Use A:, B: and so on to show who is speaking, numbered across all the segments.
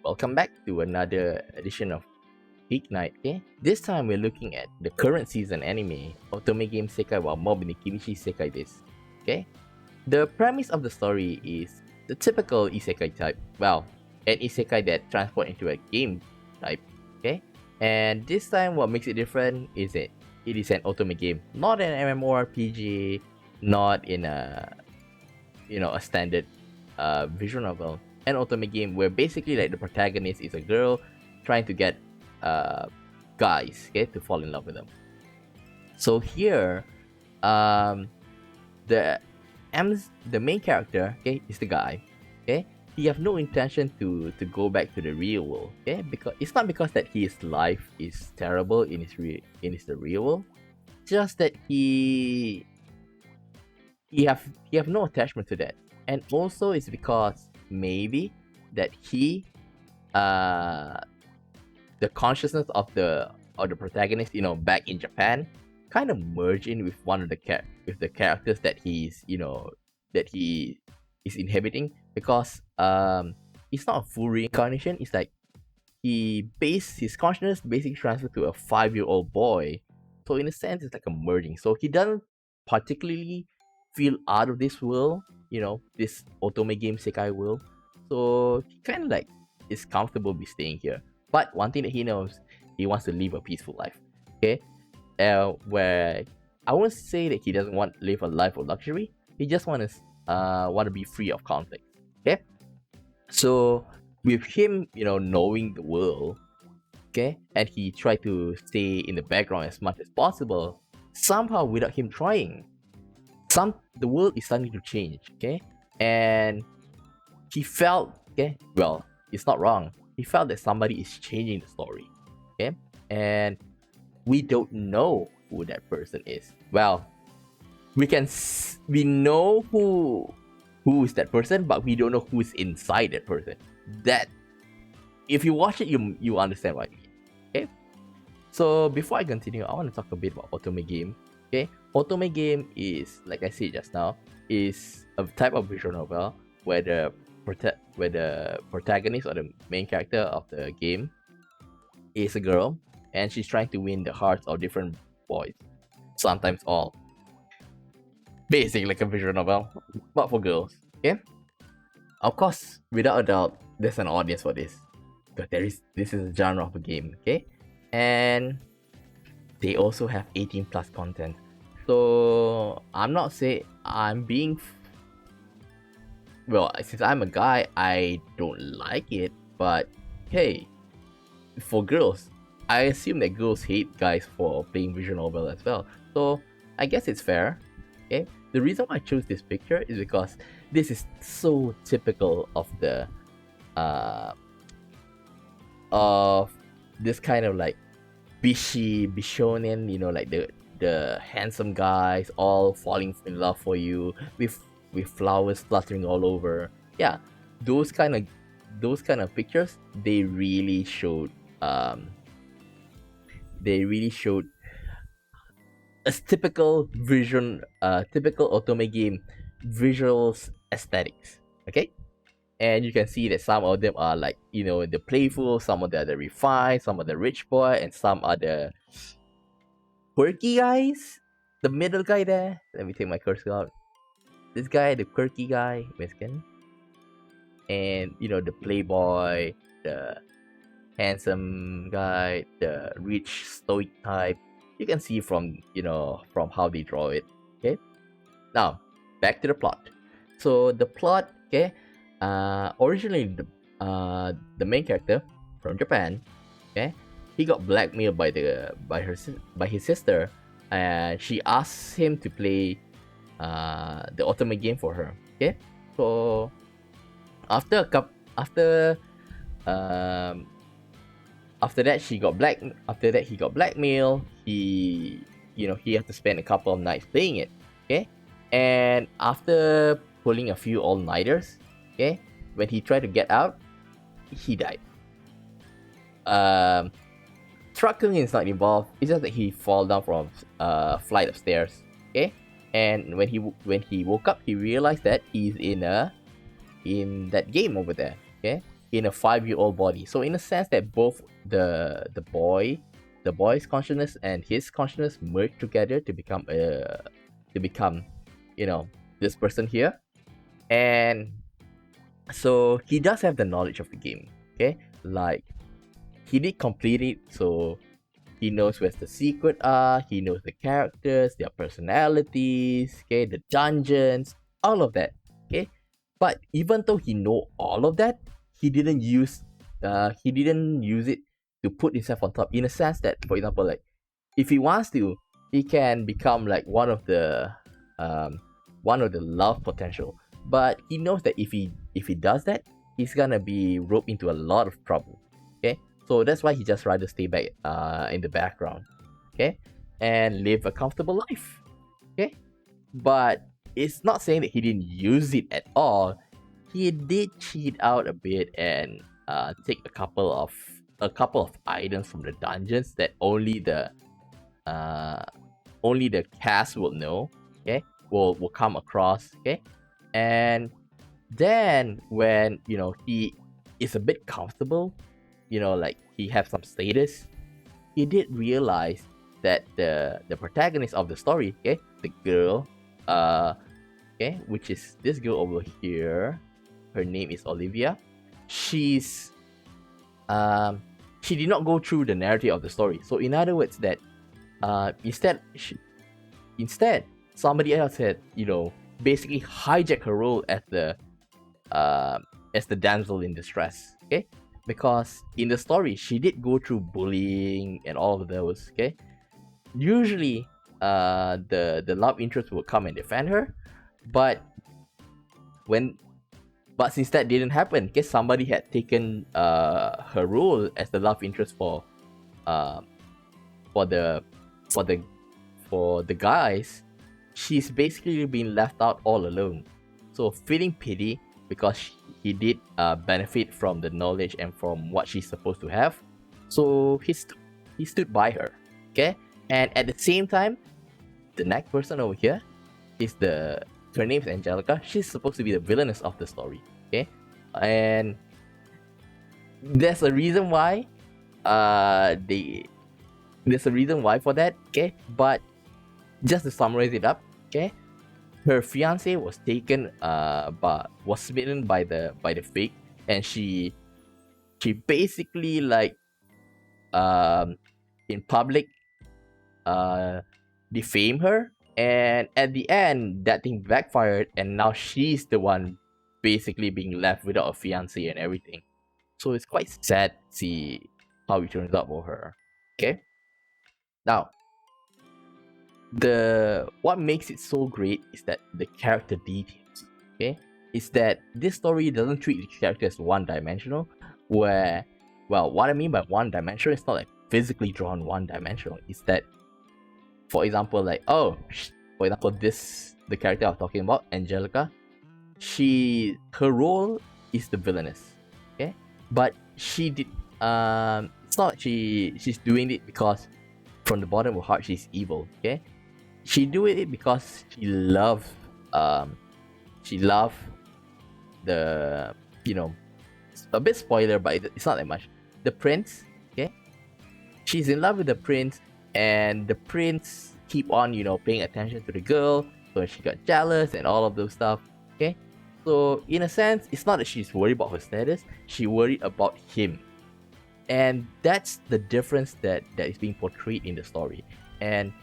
A: welcome back to another edition of Geek Night. Okay, this time we're looking at the current season anime, Otome Game Sekai wa Kibishii Sekai desu. Okay, the premise of the story is the typical isekai type. Well, an isekai that transports into a game type. Okay, and this time what makes it different is it is an Otome game, not an MMORPG, not in a standard visual novel. An Otome game where basically like the protagonist is a girl trying to get guys, okay, to fall in love with them. So here, um, the the main character, okay, is the guy, okay. He have no intention to go back to the real world, okay, because it's not because that his life is terrible in the real world, just that he have no attachment to that, and also it's because maybe that he uh the consciousness of the protagonist, back in Japan, kind of merge in with one of the characters that that he is inhabiting, because it's not a full reincarnation. It's like his consciousness basically transferred to a 5-year-old boy. So in a sense, it's like a merging. So he doesn't particularly feel out of this world, this Otome Game Sekai world. So he kind of like is comfortable be staying here. But one thing that he knows, he wants to live a peaceful life. Okay, where I won't say that he doesn't want to live a life of luxury. He just want to be free of conflict. Okay, so with him, knowing the world, okay, and he tried to stay in the background as much as possible. Somehow, without him trying, the world is starting to change. Okay, and he felt, okay, well, it's not wrong. He felt that somebody is changing the story. Okay, and we don't know who that person is. Well, we know who is that person, but we don't know who is inside that person. That, if you watch it, you understand what I mean. Okay, so before I continue, I want to talk a bit about Otome Game. Okay, Otome Game is, like I said just now, is a type of visual novel where the protagonist or the main character of the game is a girl, and she's trying to win the hearts of different boys, sometimes all. Basically like a visual novel, but for girls. Okay, of course, without a doubt, there's an audience for this, because this is a genre of a game. Okay, and they also have 18 plus content. So I'm not saying I'm being well, since I'm a guy, I don't like it, but hey, for girls, I assume that girls hate guys for playing visual novel as well. So I guess it's fair. Okay, the reason why I chose this picture is because this is so typical of the of this kind of like bishonen, like the handsome guys all falling in love for you with flowers fluttering all over. Yeah, those kind of pictures, they really showed a typical typical Otome game visuals aesthetics. Okay, and you can see that some of them are like, the playful, some of them are the refined, some are the rich boy, and some are the quirky guys. The middle guy there, let me take my cursor out. This guy, the quirky guy, Miskin, and the playboy, the handsome guy, the rich stoic type. You can see from from how they draw it. Okay, now back to the plot. So the plot, okay, originally the main character from Japan, okay, he got blackmailed by his sister, and she asked him to play the Otome game for her. Okay, so after that he got blackmailed. He had to spend a couple of nights playing it. Okay, and after pulling a few all-nighters, okay, when he tried to get out, he died. Struggling is not involved. It's just that he fall down from a flight of stairs. Okay, and when he woke up, he realized that he's in that game over there. Okay, in a 5-year-old body. So in a sense that both the boy's consciousness and his consciousness merge together to become this person here. And so he does have the knowledge of the game. Okay, like he did complete it, so he knows where's the secret are, he knows the characters, their personalities, okay, the dungeons, all of that. Okay. But even though he know all of that, he didn't use it to put himself on top, in a sense that, for example, like if he wants to, he can become like one of the love potential. But he knows that if he does that, he's gonna be roped into a lot of trouble. Okay, so that's why he just rather stay back in the background, okay, and live a comfortable life. Okay, but it's not saying that he didn't use it at all. He did cheat out a bit and take a couple of items from the dungeons that only the cast will know. Okay, will come across. Okay, and then when he is a bit comfortable, like he have some status, he did realize that the protagonist of the story, okay, the girl, okay, which is this girl over here, her name is Olivia. She's she did not go through the narrative of the story. So in other words, that instead somebody else had basically hijack her role as the damsel in distress. Okay, because in the story she did go through bullying and all of those. Okay, usually the love interest will come and defend her, but since that didn't happen, okay, somebody had taken her role as the love interest for the guys. She's basically been left out all alone. So feeling pity because he did benefit from the knowledge and from what she's supposed to have. So he stood by her. Okay, and at the same time, the next person over here is her name is Angelica. She's supposed to be the villainess of the story. Okay, and there's a reason why. There's a reason why for that. Okay, but just to summarize it up. Okay, her fiance was taken was smitten by the fake, and she basically like in public defame her, and at the end that thing backfired, and now she's the one basically being left without a fiance and everything. So it's quite sad to see how it turns out for her. Okay, now what makes it so great is that the character details. Okay, is that this story doesn't treat the character as one-dimensional, where, well, what I mean by one-dimensional is not like physically drawn one-dimensional. It's that, for example, like the character I was talking about, Angelica, her role is the villainess. Okay, but she did it's not she's doing it because from the bottom of her heart she's evil. Okay, she do it because she love the a bit spoiler, but it's not that much, the prince. Okay, she's in love with the prince, and the prince keep on paying attention to the girl, so she got jealous and all of those stuff. Okay, so in a sense, it's not that she's worried about her status, she worried about him. And that's the difference that is being portrayed in the story. And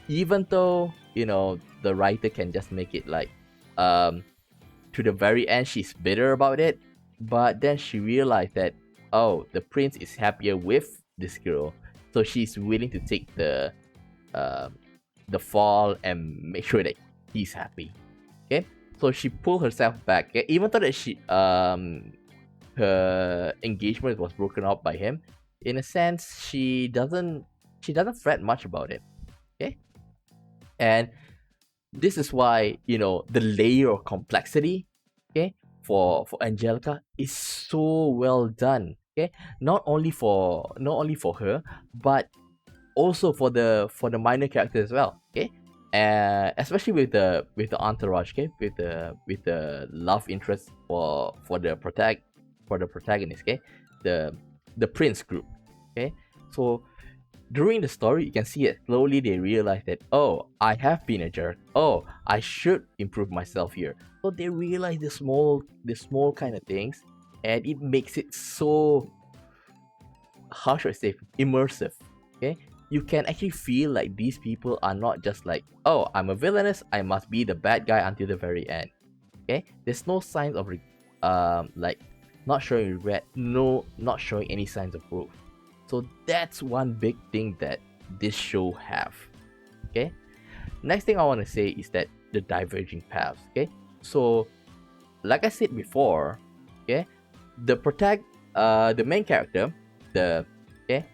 A: even though the writer can just make it like to the very end she's bitter about it, but then she realized that, oh, the prince is happier with this girl, so she's willing to take the fall and make sure that he's happy. Okay, so she pulled herself back. Okay? Even though that her engagement was broken up by him, in a sense she doesn't fret much about it. Okay, and this is why the layer of complexity, okay, for Angelica is so well done. Okay, not only for her, but also for the minor characters as well. Okay, especially with the entourage. Okay, with the love interest for the for the protagonist, okay? The prince group, okay? So during the story, you can see it slowly they realize that, oh, I have been a jerk. Oh, I should improve myself here. So they realize the small kind of things, and it makes it so, how should I say, immersive. Okay, you can actually feel like these people are not just like, oh, I'm a villainous, I must be the bad guy until the very end. Okay, there's no signs of like not showing regret, no, not showing any signs of growth. So that's one big thing that this show have. Okay, next thing I want to say is that the diverging paths. Okay, so like I said before, okay, the main character, the okay,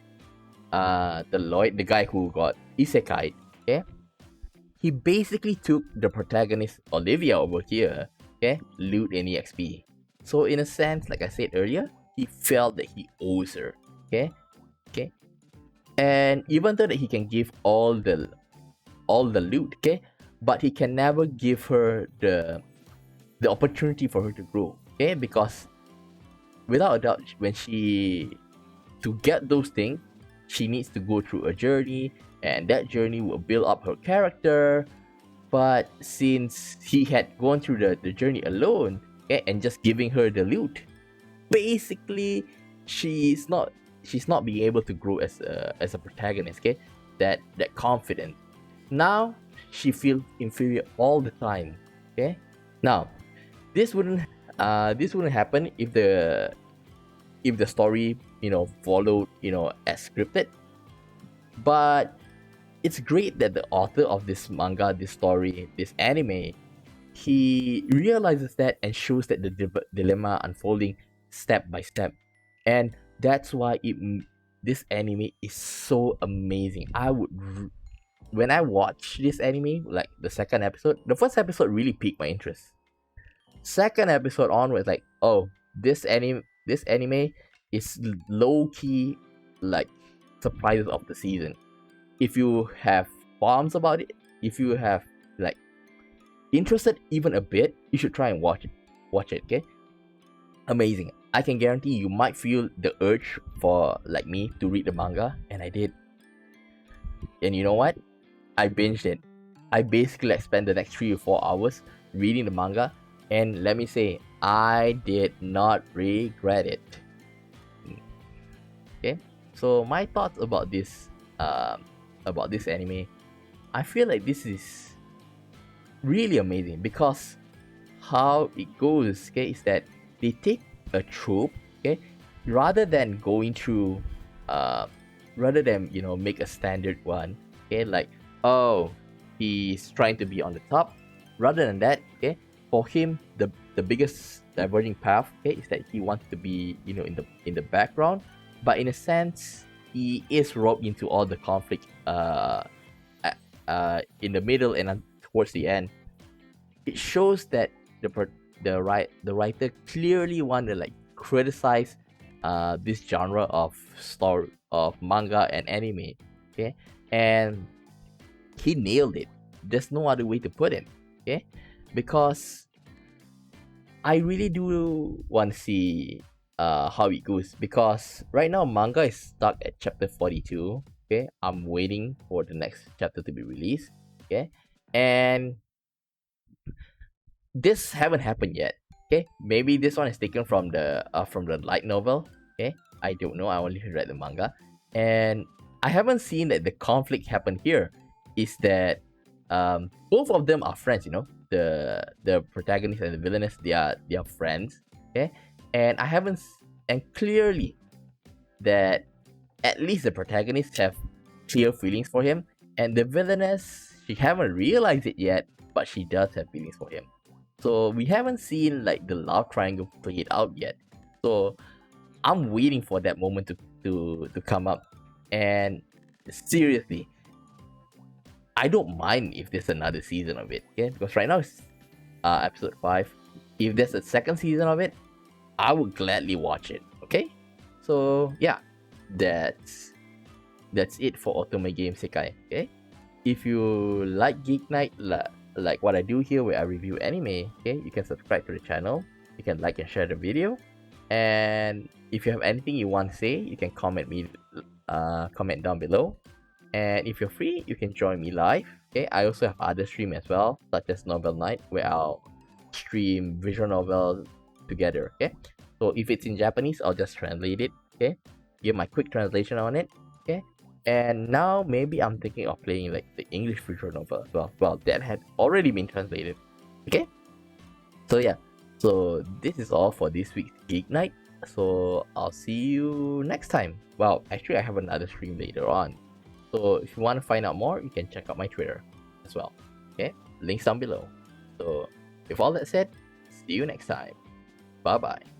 A: the Lloyd, the guy who got isekai, okay, he basically took the protagonist Olivia over here, okay, loot and exp. So in a sense, like I said earlier, he felt that he owes her, okay, okay, and even though that he can give all the loot, okay, but he can never give her the opportunity for her to grow, okay, because without a doubt, when she to get those things, she needs to go through a journey, and that journey will build up her character. But since he had gone through the journey alone, okay, and just giving her the loot, basically she's not being able to grow as a protagonist, okay, that confident. Now she feels inferior all the time, okay. Now this wouldn't happen if the story, followed, as scripted. But it's great that the author of this manga, this story, this anime, he realizes that and shows that the dilemma unfolding step by step. And that's why this anime is so amazing. When I watch this anime, like the second episode, the first episode really piqued my interest. Second episode onwards, like, oh, this anime is low key like surprises of the season. If you have qualms about it, if you have like interested even a bit, you should try and watch it, okay? Amazing. I can guarantee you might feel the urge for, like me, to read the manga, and I did. And you know what? I binged it. I basically spent the next 3 or 4 hours reading the manga, and let me say, I did not regret it. Okay, so my thoughts about this anime, I feel like this is really amazing because how it goes, okay, is that they take a trope, okay, rather than going through, rather than make a standard one, okay, like, oh, he's trying to be on the top. Rather than that, okay, for him, the biggest diverging path, okay, is that he wants to be, in the background, but in a sense, he is roped into all the conflict, in the middle and towards the end. It shows that the writer clearly want to like criticize this genre of story of manga and anime, okay, and he nailed it. There's no other way to put it, okay, because I really do want to see how it goes, because right now manga is stuck at chapter 42. Okay, I'm waiting for the next chapter to be released. Okay, and this haven't happened yet. Okay, maybe this one is taken from the light novel. Okay, I don't know. I only read the manga, and I haven't seen that the conflict happened here. Is that both of them are friends? The protagonist and the villainess, they are friends. Okay, and I haven't and clearly that at least the protagonists have clear feelings for him, and the villainess, she haven't realized it yet, but she does have feelings for him. So we haven't seen like the love triangle played out yet. So I'm waiting for that moment to come up. And seriously, I don't mind if there's another season of it, okay? Because right now it's episode 5. If there's a second season of it, I would gladly watch it, okay? So yeah, that's it for Otome Game Sekai, okay? If you like Geek Night, like what I do here where I review anime, okay, you can subscribe to the channel, you can like and share the video, And if you have anything you want to say, you can comment down below. And if you're free, you can join me live. Okay, I also have other streams as well, such as Novel Night, where I'll stream visual novels together. Okay, so if it's in Japanese, I'll just translate it. Okay, give my quick translation on it. Okay, and now maybe I'm thinking of playing like the English visual novel as well. Well, that had already been translated. Okay, so yeah, so this is all for this week's Geek Night. So I'll see you next time. Well, actually, I have another stream later on. So if you want to find out more, you can check out my Twitter as well. Okay, links down below. So with all that said, see you next time. Bye bye.